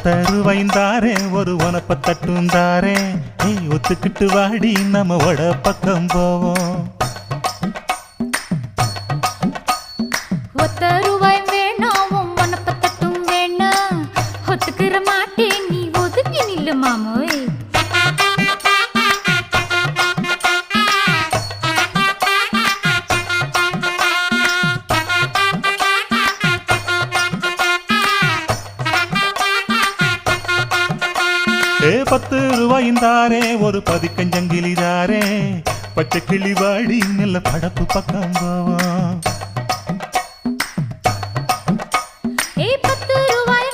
ஒத்தருவைந்தாரே ஒரு உனப்ப தட்டுந்தாரே ஒத்துக்கிட்டு வாடி நம்ம வட பக்கம் போவோம். ஒத்த ரூபாய் வேணாம் உனப்ப தட்டும் வேணா ஒத்துக்கிற மாட்டேன் நீ ஒதுங்கி நில்லு மாமோய். ₹10 ஒரு பதிக்கஞ்சங்கிலிதாரே பச்சை கிளி வாடி நல்ல படப்பு பக்கம் போவோம்.